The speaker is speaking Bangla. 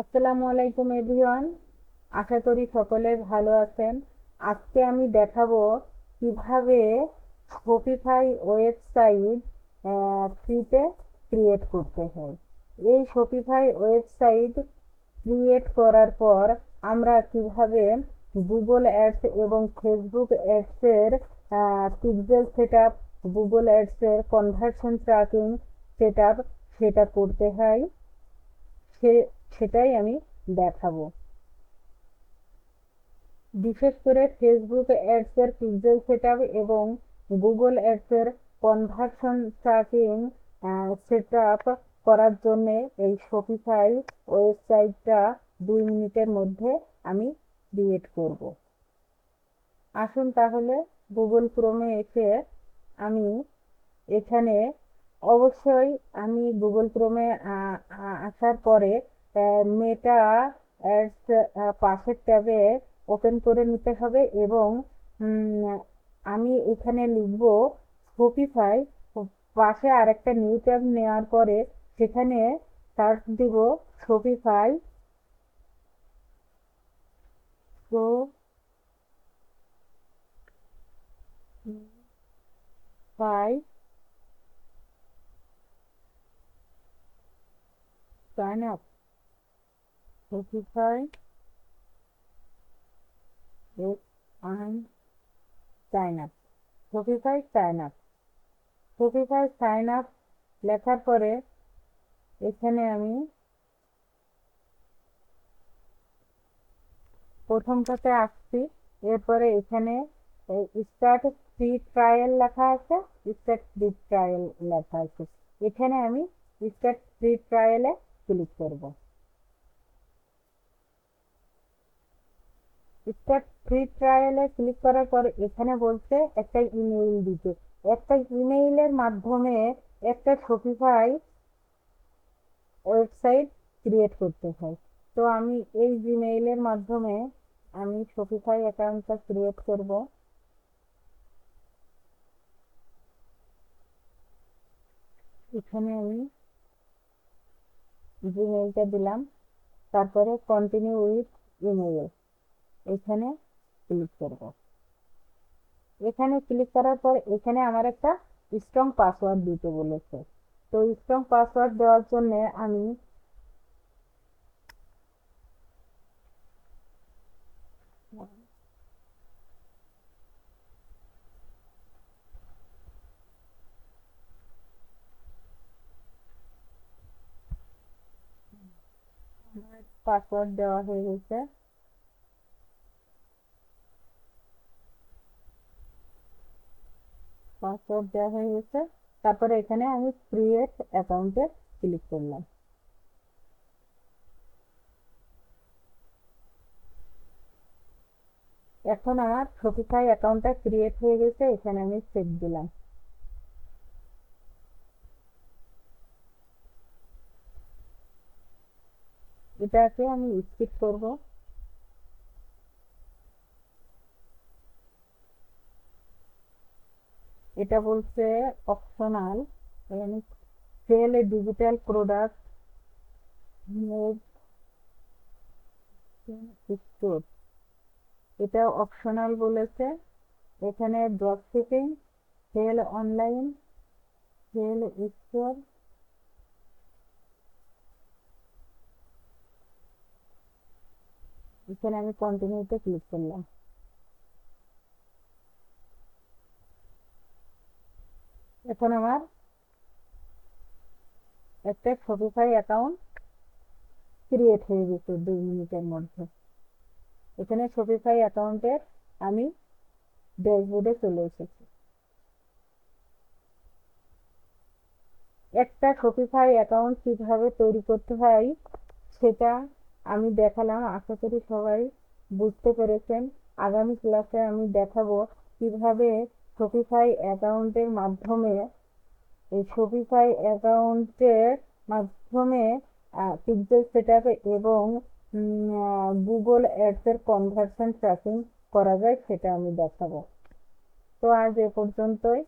আসসালামু আলাইকুম এভরিওয়ান। আশা করি সকলে ভালো আছেন। আজকে আমি দেখাবো কিভাবে শপিফাই ওয়েবসাইট ফ্রিতে ক্রিয়েট করতে হয়। এই শপিফাই ওয়েবসাইট ক্রিয়েট করার পর আমরা কিভাবে গুগল অ্যাডস এবং ফেসবুক অ্যাডসের পিক্সেল সেটআপ, গুগল অ্যাডসের কনভার্সন ট্র্যাকিং সেটআপ সেটা করতে হয়, সেটাই আমি দেখাবো। বিশেষ করে ফেসবুক অ্যাডস এর পিক্সেল সেটআপ এবং গুগল অ্যাডস এর কনভার্সন ট্র্যাকিং সেটআপ করার জন্য এই শপিফাই ওয়েবসাইটটা 2 মিনিটের মধ্যে আমি ক্রিয়েট করব। আসুন তাহলে গুগল ক্রোমে এসে আমি এখানে অবশ্যই আমি গুগল ক্রোমে আসার পরে মেটা অ্যাডস পাশের ট্যাবে ওপেন করে নিতে হবে এবং আমি এখানে লিখব শপিফাই। পাশে আরেকটা নিউ ট্যাব নেওয়ার পরে সেখানে সার্চ দিব Shopify Shopify sign up, Shopify sign up, Shopify sign up, Shopify sign up লেখার পরে এখানে আমি প্রথমটাতে আসছি। এরপরে এখানে স্টার্ট ফ্রি ট্রায়াল লেখা আছে, স্টার্ট ফ্রি ট্রায়াল লেখা আছে। এখানে আমি স্টার্ট ফ্রি ট্রায়ালে ক্লিক করব। স্টার্ট ফ্রি ট্রায়ালে ক্লিক করার পর এখানে বলছে একটা ইমেইল দিতে। একটা ইমেইলের মাধ্যমে একটা শপিফাই ওয়েবসাইট ক্রিয়েট করতে হয়। তো আমি এই জিমেইলের মাধ্যমে আমি শপিফাই অ্যাকাউন্টটা ক্রিয়েট করব। এখানে আমি জিমেইলটা দিলাম, তারপরে কন্টিনিউ উইথ ইমেইল এখানে ক্লিক করব। এখানে ক্লিক করার পর এখানে আমার একটা স্ট্রং পাসওয়ার্ড দিতে বলেছে। তো স্ট্রং পাসওয়ার্ড দেওয়ার জন্য আমি পাসওয়ার্ড দেওয়া হয়ে গেছে। পাসওয়ার্ড দেওয়া হয়ে গেছে, তারপরে এখানে আমি ক্রিয়েট অ্যাকাউন্টে ক্লিক করলাম। এখন আমার শপিফাই অ্যাকাউন্টটা ক্রিয়েট হয়ে গেছে, এখানে আমি চেক দিলাম। এটাকে আমি স্কিপ করব। এটা বলছে optional, sell a digital product mode store, এটা অপশনাল বলেছে। এখানে drop shipping, sell online, sell store, এখানে আমি কন্টিনিউতে ক্লিক করলাম। এখন আমার একটা শপিফাই অ্যাকাউন্ট ক্রিয়েট হয়ে গেছে 2 মিনিটের মধ্যে। এখানে শপিফাই অ্যাকাউন্টের আমি ড্যাশবোর্ডে চলে এসেছি। একটা শপিফাই অ্যাকাউন্ট কিভাবে তৈরি করতে হয় সেটা আমি দেখালাম, আশা করি সবাই বুঝতে পেরেছেন। আগামী ক্লাসে আমি দেখাবো কিভাবে শপিফাই অ্যাকাউন্টের মাধ্যমে এই শপিফাই অ্যাকাউন্টের মাধ্যমে পিক্সেল সেটআপ এবং গুগল অ্যাডস এর কনভার্সন ট্র্যাকিং করা যায়, সেটা আমি দেখাবো। তো আজ এ পর্যন্তই।